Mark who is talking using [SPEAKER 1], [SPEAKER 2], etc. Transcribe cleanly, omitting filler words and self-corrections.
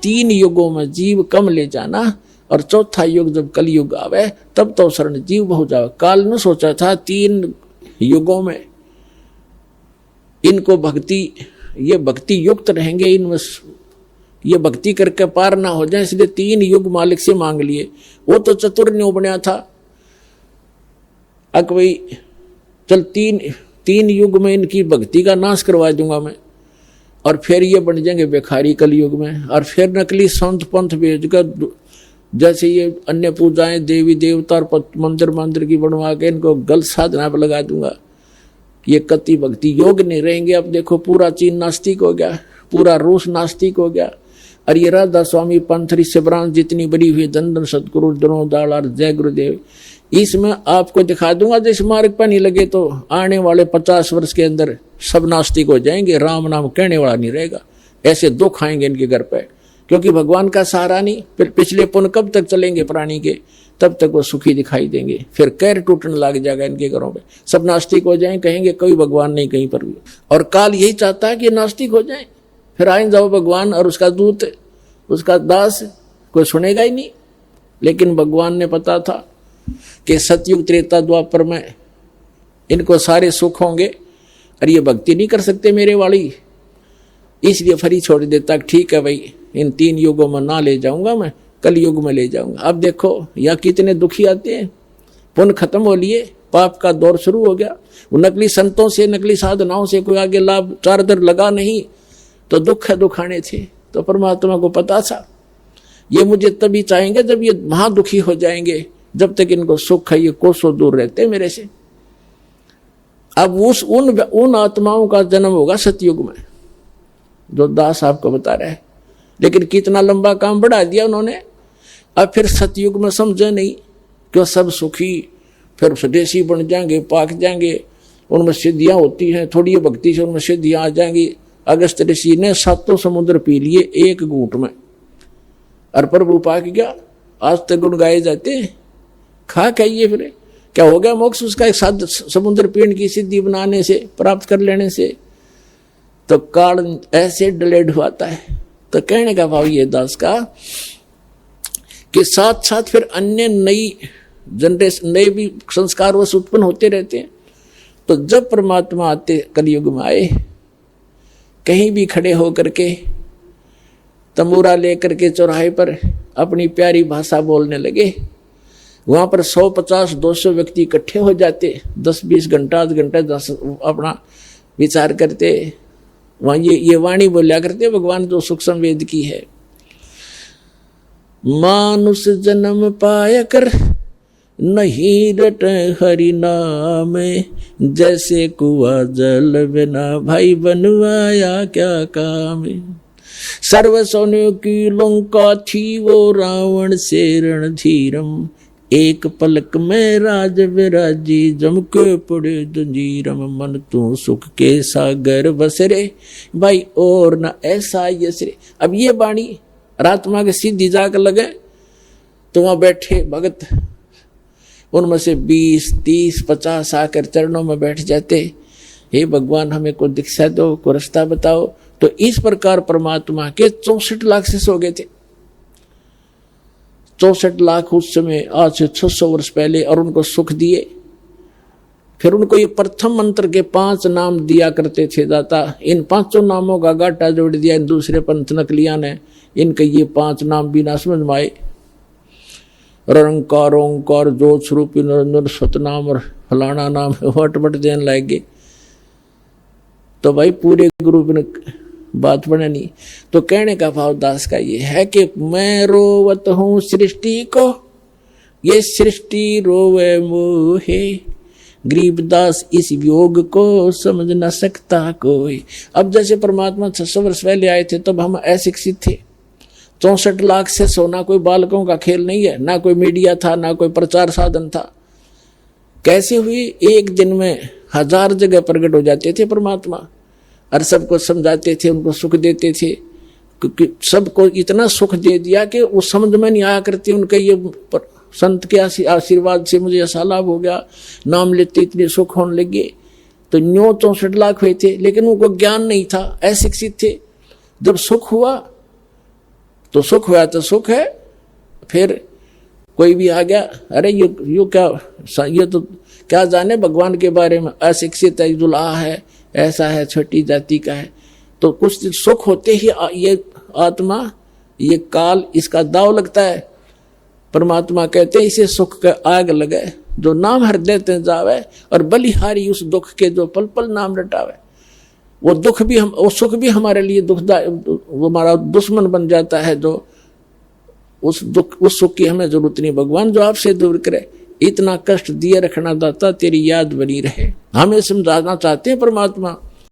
[SPEAKER 1] 3 युगों में जीव कम ले जाना, और चौथा युग जब कलयुग आवे तब तो शरण जीव बहु जावे। काल ने सोचा था 3 युगों में इनको भक्ति, ये भक्ति युक्त रहेंगे, इनमें ये भक्ति करके पार ना हो जाए, इसलिए 3 युग मालिक से मांग लिए। वो तो चतुर न्यू बनया था, अक भाई चल 3 युग में इनकी भक्ति का नाश करवा दूंगा मैं, और फिर ये बन जाएंगे भिखारी कलयुग में, और फिर नकली संत पंथ भेजकर जैसे ये अन्य पूजाएं देवी देवता और मंदिर की बनवा के इनको गलत साधना पर लगा दूंगा। ये कति भक्ति योग नहीं रहेंगे। अब देखो पूरा चीन नास्तिक हो गया, पूरा रूस नास्तिक हो गया, और ये राधा स्वामी पंथरी से ब्रांच जितनी बड़ी हुई, दंदन सतगुरु द्रोणदाल और जय गुरुदेव, इसमें आपको दिखा दूंगा। जिस मार्ग पर नहीं लगे तो आने वाले 50 वर्ष के अंदर सब नास्तिक हो जाएंगे, राम नाम कहने वाला नहीं रहेगा। ऐसे दुख आएंगे इनके घर पे, क्योंकि भगवान का सहारा नहीं। फिर पिछले पुण्य कब तक चलेंगे प्राणी के, तब तक वो सुखी दिखाई देंगे। फिर कैर टूटने लग जाएगा इनके घरों पे, सब नास्तिक हो जाएं, कहेंगे कोई भगवान नहीं कहीं पर भी। और काल यही चाहता है कि नास्तिक हो जाएं, फिर आए जाओ भगवान और उसका दूत, उसका दास, कोई सुनेगा ही नहीं। लेकिन भगवान ने पता था कि सतयुग त्रेता द्वापर में इनको सारे सुख होंगे, और ये भक्ति नहीं कर सकते मेरे वाली, इसलिए फरी छोड़ देता। ठीक है भाई, इन 3 युगों में ना ले जाऊंगा मैं, कल युग में ले जाऊंगा। अब देखो यहाँ कितने दुखी आते हैं, पुण्य खत्म हो लिए, पाप का दौर शुरू हो गया। वो नकली संतों से, नकली साधनाओं से कोई आगे लाभ चारदर लगा नहीं, तो दुख दुखाने थे। तो परमात्मा को पता था ये मुझे तभी चाहेंगे जब ये महादुखी हो जाएंगे, जब तक इनको सुख है ये कोसों दूर रहते मेरे से। अब उन आत्माओं का जन्म होगा सतयुग में, जो दास आपको बता रहा है। लेकिन कितना लंबा काम बढ़ा दिया उन्होंने। अब फिर सतयुग में समझे नहीं कि सब सुखी, फिर स्वदेशी बन जाएंगे, पाक जाएंगे, उनमें सिद्धियां होती हैं, थोड़ी भक्ति से उनमें सिद्धियां आ जाएंगी। अगस्त ऋषि ने 7 समुद्र पी लिए एक घूंट में, और प्रभु पाक गया। आज तक गुण गाए जाते हैं, खा खाइए फिर क्या हो गया मोक्ष उसका, एक 7 समुद्र पीने की सिद्धि बनाने से, प्राप्त कर लेने से। तो काल ऐसे डिलेड हुआता है। तो कहने का भाव ये दास का कि साथ साथ फिर अन्य नई जनरेशन, नए भी संस्कार वश उत्पन्न होते रहते हैं। तो जब परमात्मा आते कलयुग में आए, कहीं भी खड़े होकर के तंबूरा लेकर के चौराहे पर अपनी प्यारी भाषा बोलने लगे, वहां पर 150-200 व्यक्ति इकट्ठे हो जाते, 10-20 घंटा, आध घंटा अपना विचार करते। वहां ये वाणी बोलिया करते भगवान जो सूक्ष्म वेद की है, मानुष जन्म पाया कर नहीं रट हरि नाम, जैसे कुआ जल बिना भाई बनवाया क्या काम। सर्व सोने की लंका थी वो रावण से रणधीरम, एक पलक में राज विराजी जम के पड़े जंजीरम, मन तू सुख के सागर बसरे भाई और न ऐसा यसरे। अब ये बाणी रात्मा के सीधी जाकर लगे तो वहां बैठे भगत, उनमें से 20, 30, 50 आकर चरणों में बैठ जाते, हे भगवान हमें को दीक्षा दो, को रास्ता बताओ। तो इस प्रकार परमात्मा के 64 लाख शिष्य हो गए थे। 64 लाख उस समय, आज से 600 वर्ष पहले, और उनको सुख दिए। फिर उनको ये प्रथम मंत्र के 5 नाम दिया करते थे दाता। इन 5 नामों का गाटा जोड़ दिया इन दूसरे पंथ नकलियां ने। इनके ये 5 नाम बिना समझ में आए, रंकार ओंकार ज्योत स्वरूपी निरंजन सतनाम और फलाना नाम वट देने लगे। तो भाई पूरे ग्रुप ने बात बने नहीं। तो कहने का भाव दास का ये है कि मैं रोवत हूं सृष्टि को, ये सृष्टि रोवे मोहे, गरीबदास इस योग को समझ न सकता कोई। अब जैसे परमात्मा 600 वर्ष पहले आए थे तब हम अशिक्षित थे। 64 लाख से सोना कोई बालकों का खेल नहीं है, ना कोई मीडिया था, ना कोई प्रचार साधन था। कैसे हुई, एक दिन में 1000 जगह प्रकट हो जाते थे परमात्मा, और सबको समझाते थे, उनको सुख देते थे। क्योंकि सबको इतना सुख दे दिया कि वो समझ में नहीं आया करते। उनके ये संत के आशीर्वाद से मुझे ऐसा लाभ हो गया, नाम लेते इतने सुख होने लगे। तो 64 लाख हुए थे, लेकिन उनको ज्ञान नहीं था, अशिक्षित थे। जब सुख हुआ तो सुख हुआ तो सुख है। फिर कोई भी आ गया, अरे यू क्या, ये तो क्या जाने भगवान के बारे में, अशिक्षित है, दुल्हा है, ऐसा है, छोटी जाति का है। तो कुछ सुख होते ही ये आत्मा, ये काल, इसका दाव लगता है। परमात्मा कहते हैं इसे सुख का आग लगे, जो नाम हृदय ते जावे, और बलिहारी उस दुख के जो पल पल नाम रटावे। वो दुख भी हम, वो सुख भी हमारे लिए दुखदायक, वो हमारा दुश्मन बन जाता है। जो उस दुख, उस सुख की हमें जरूरत नहीं, भगवान जो आपसे दूर करे। इतना कष्ट दिए रखना दाता, तेरी याद बनी रहे, हमें समझाना चाहते हैं परमात्मा।